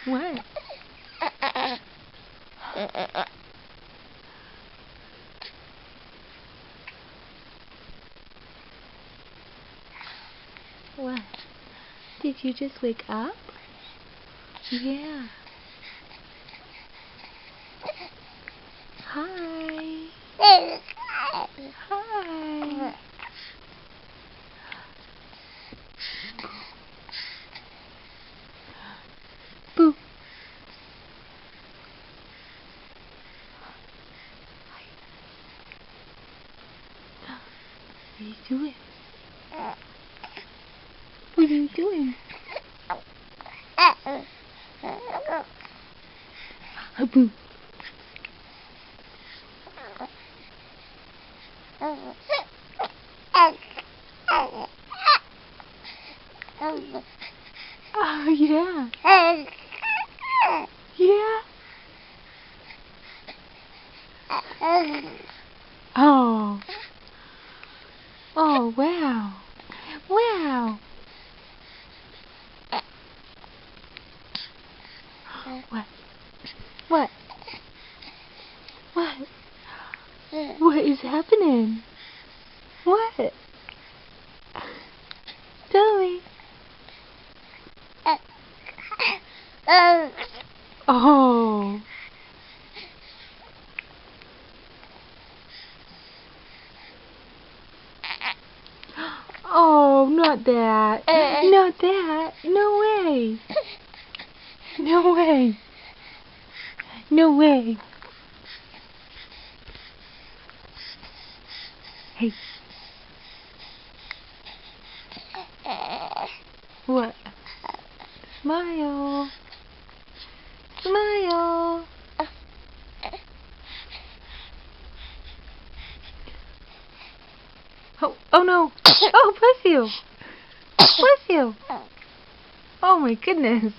What? What? Did you just wake up? Yeah. Hi. Hi. Boo. What are you doing? What are you doing? Boo. Oh, yeah. Yeah. Oh. Oh, wow. Wow. What? What? What? What is happening? What? Tell me. Oh. Oh, not that. Not that. No way. No way. No way. Hey. What? Smile. Smile. Oh no. Oh, bless you. Bless you. Oh my goodness.